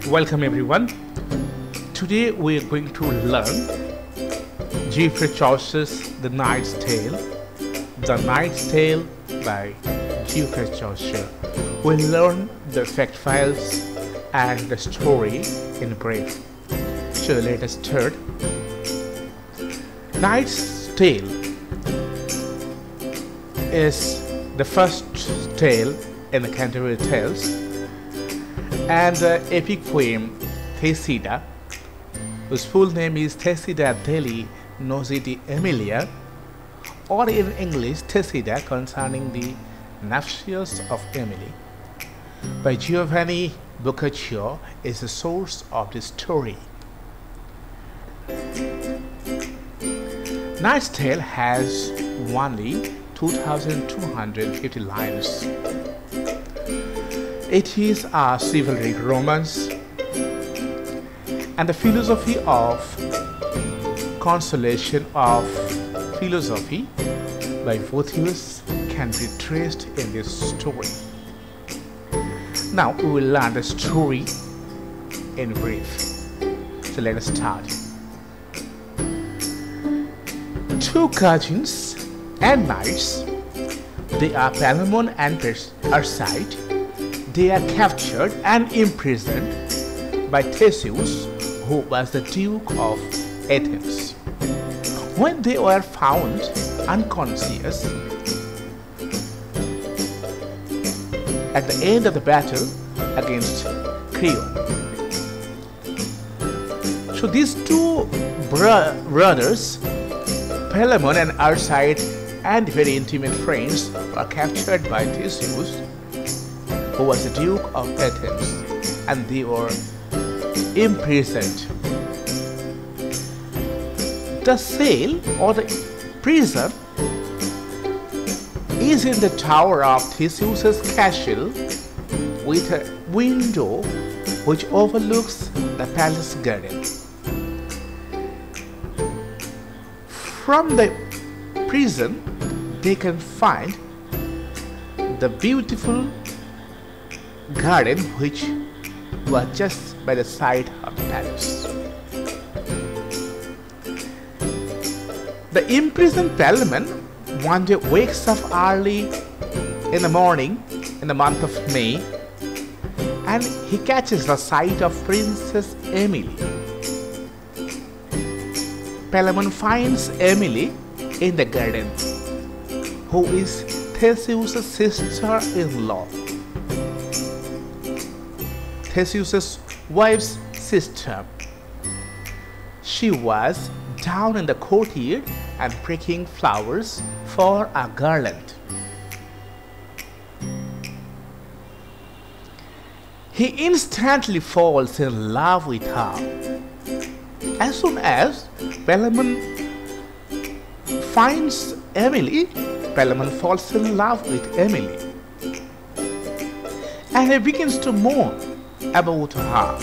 Welcome everyone. Today we are going to learn Geoffrey Chaucer's The Knight's Tale. The Knight's Tale by Geoffrey Chaucer. We'll learn the fact files and the story in brief. So let us start. Knight's Tale is the first tale in the Canterbury Tales, and the epic poem Thesida, whose full name is Thesida Deli Nosidi Emilia, or in English Thesida concerning the nuptials of Emily, by Giovanni Boccaccio, is the source of the story. Knight's Tale has only 2,250 lines. It is a chivalric romance, and the philosophy of consolation of philosophy by Boethius can be traced in this story. Now we will learn the story in brief. So let us start. Two cousins and knights, they are Palamon and Arcite. They are captured and imprisoned by Theseus, who was the Duke of Athens. When they were found unconscious at the end of the battle against Creon. So these two brothers, Palamon and Arcite, and very intimate friends, were captured by Theseus, who was the Duke of Athens, and they were imprisoned. The cell or the prison is in the tower of Theseus' castle, with a window which overlooks the palace garden. From the prison, they can find the beautiful garden which was just by the side of the palace. The imprisoned Palamon one day wakes up early in the morning in the month of May, and he catches the sight of Princess Emily. Palamon finds Emily in the garden, who is Theseus' sister-in-law. Theseus' wife's sister. She was down in the courtyard and picking flowers for a garland. He instantly falls in love with her. As soon as Palamon finds Emily, Palamon falls in love with Emily, and he begins to mourn about her.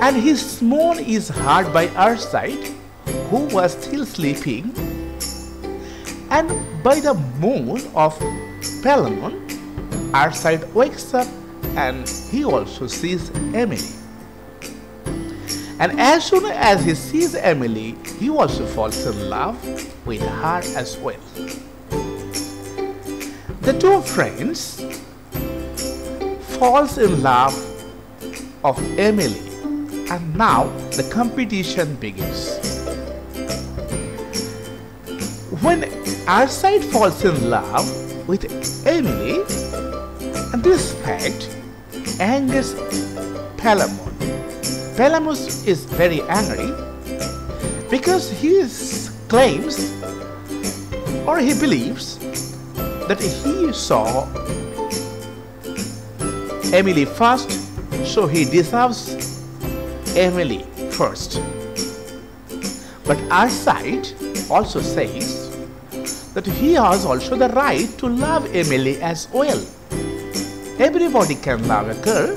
And his moan is heard by Arcite, who was still sleeping, and by the moan of Palamon, Arcite wakes up and he also sees Emily. And as soon as he sees Emily, he also falls in love with her as well. The two friends falls in love of Emily, and now the competition begins. When Arcite falls in love with Emily, and this fact angers Palamon. Palamon is very angry because he claims, or he believes, that he saw Emily first, so he deserves Emily first. But Arcite also says that he has also the right to love Emily as well. Everybody can love a girl,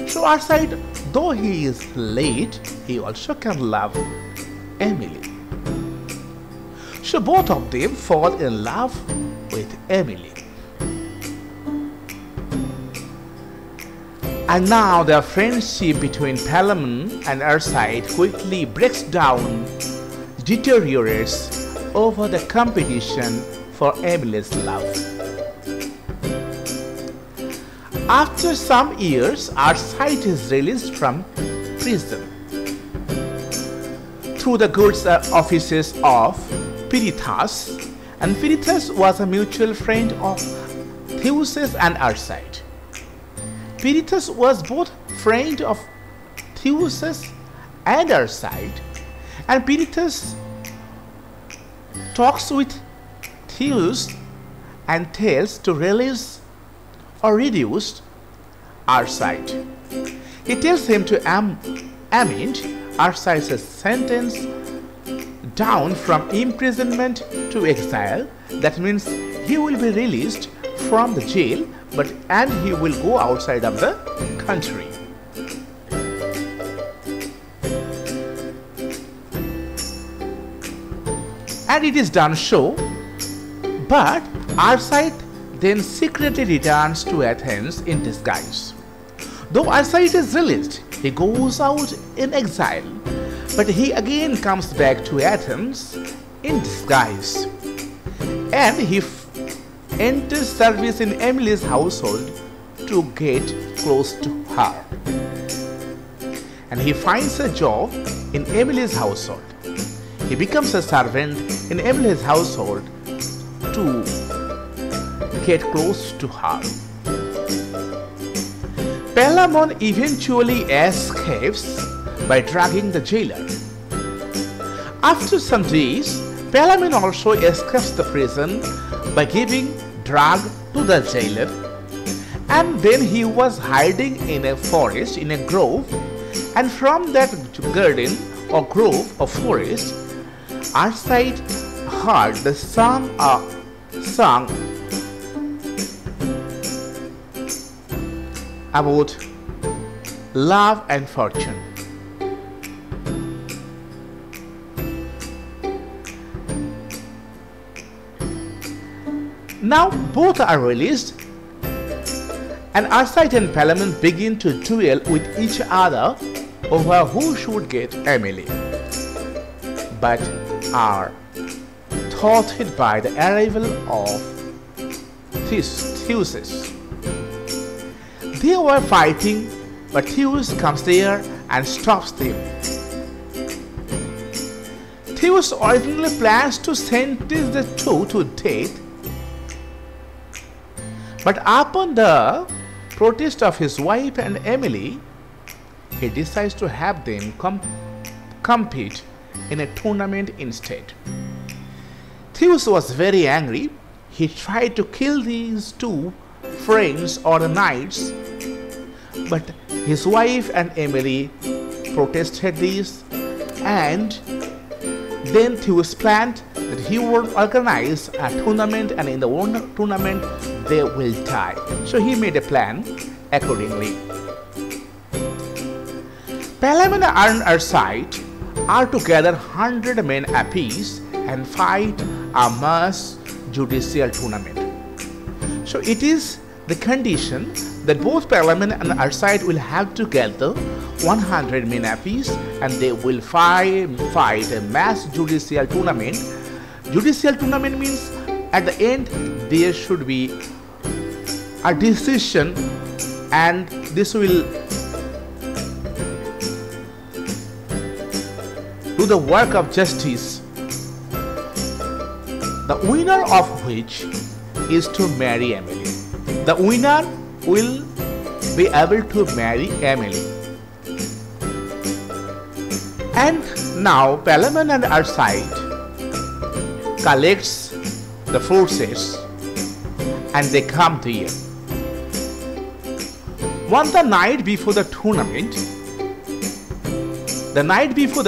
so Arcite, though he is late, he also can love Emily. So both of them fall in love with Emily. And now the friendship between Palamon and Arcite quickly breaks down, deteriorates over the competition for Emily's love. After some years, Arcite is released from prison through the good offices of Pirithous, and Pirithous was a mutual friend of Theseus and Arcite. Pirithous was both friend of Theseus and Arcite, and Pirithous talks with Theseus and Thales to release or reduce Arcite. He tells him to amend Arcite's sentence down from imprisonment to exile. That means he will be released from the jail, and he will go outside of the country. And it is done so, but Arcite then secretly returns to Athens in disguise. Though Arcite is released, he goes out in exile, but he again comes back to Athens in disguise, and he enters service in Emily's household to get close to her. And he finds a job in Emily's household. He becomes a servant in Emily's household to get close to her. Palamon eventually escapes by dragging the jailer. After some days, Palamon also escapes the prison by giving drug to the jailer, and then he was hiding in a forest, in a grove, and from that garden or grove or forest, Arcite heard the song about love and fortune. Now both are released, and Arcite and Palamon begin to duel with each other over who should get Emily, but are thwarted by the arrival of Theseus. They were fighting, but Theseus comes there and stops them. Theseus originally plans to sentence the two to death, but upon the protest of his wife and Emily, he decides to have them compete in a tournament instead. Theseus was very angry. He tried to kill these two friends or the knights, but his wife and Emily protested this, and then Theseus planned that he would organize a tournament, and in the tournament they will die. So he made a plan accordingly. Palamon and Arcite are to gather 100 men apiece and fight a mass judicial tournament. So it is the condition that both Palamon and Arcite will have to gather 100 men apiece, and they will fight a mass judicial tournament. Judicial tournament means at the end there should be a decision, and this will do the work of justice, the winner of which is to marry Emily. The winner will be able to marry Emily. And now Palamon and Arcite collects the forces and they come here. The night before the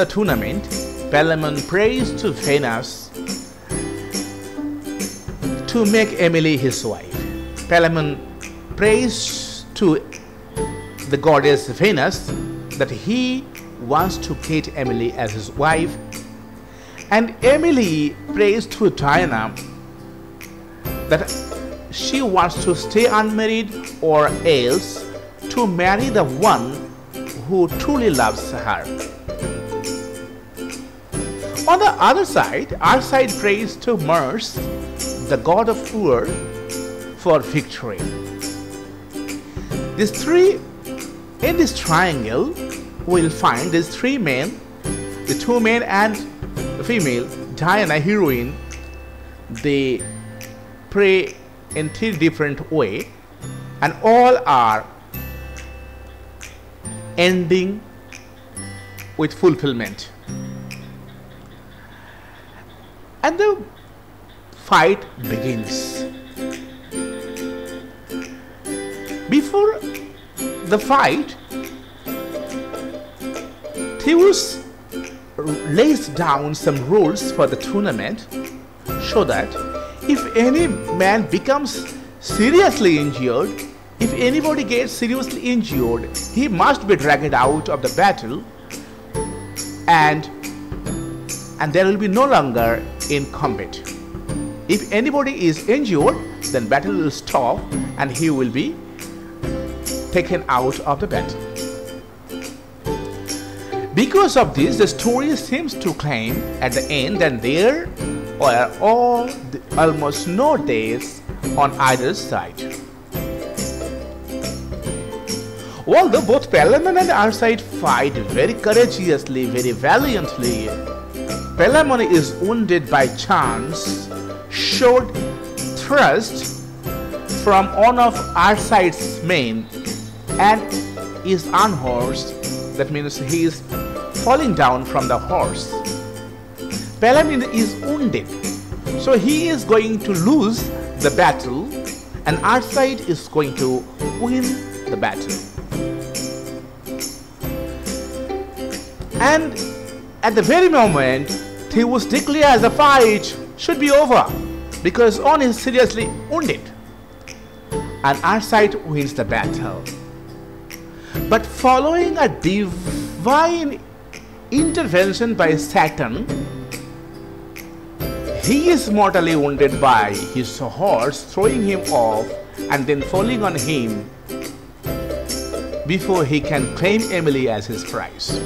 tournament, Palamon prays to Venus to make Emily his wife. Palamon prays to the goddess Venus that he wants to get Emily as his wife, and Emily prays to Diana that she wants to stay unmarried or else to marry the one who truly loves her. On the other side, Arcite prays to Mars, the god of war, for victory. In this triangle, we'll find these three men, the two men and the female, Diana, heroine. They pray in three different ways, and all are ending with fulfillment. And the fight begins. Before the fight, Theus lays down some rules for the tournament, so that if any man becomes seriously injured, if anybody gets seriously injured, he must be dragged out of the battle, and there will be no longer in combat. If anybody is injured, then battle will stop and he will be taken out of the battle. Because of this, the story seems to claim at the end that there were almost no deaths on either side. Although both Palamon and Arcite fight very courageously, very valiantly, Palamon is wounded by chance short thrust from one of Arcite's men and is unhorsed. That means he is falling down from the horse. Palamon is wounded, so he is going to lose the battle, and Arcite is going to win the battle. And at the very moment, Theus declares the fight should be over because one is seriously wounded, and Arcite wins the battle. But following a divine intervention by Saturn, he is mortally wounded by his horse throwing him off and then falling on him before he can claim Emily as his prize.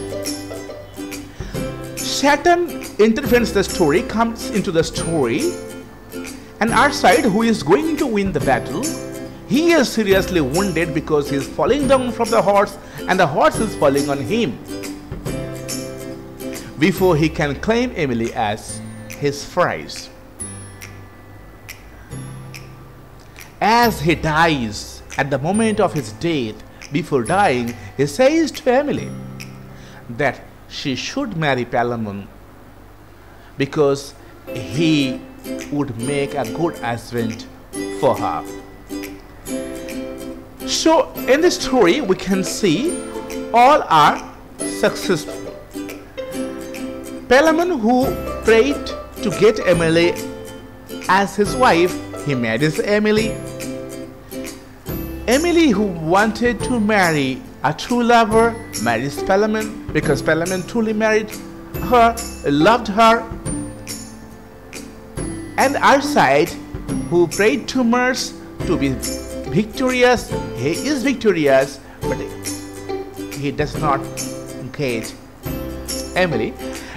Saturn intervenes the story, comes into the story, and Arcite, who is going to win the battle, he is seriously wounded because he is falling down from the horse and the horse is falling on him before he can claim Emily as his prize. As he dies, at the moment of his death, before dying, he says to Emily that she should marry Palamon because he would make a good husband for her. So in this story we can see all are successful. Palamon, who prayed to get Emily as his wife, he marries Emily. Emily, who wanted to marry a true lover, marries Palamon because Palamon truly married her, loved her. And Arcite, who prayed to Mars to be victorious, he is victorious, but he does not get Emily,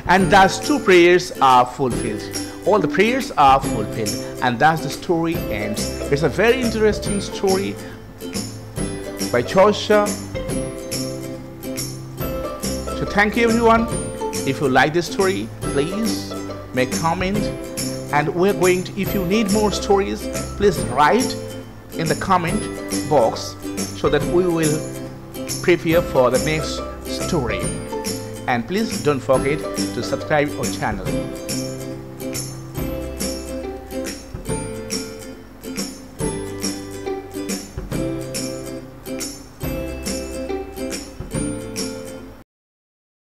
and thus two prayers are fulfilled. All the prayers are fulfilled, and thus the story ends. It's a very interesting story by Chaucer. So thank you everyone. If you like this story, please make comment, and we're going to, if you need more stories, please write in the comment box so that we will prepare for the next story. And please don't forget to subscribe our channel.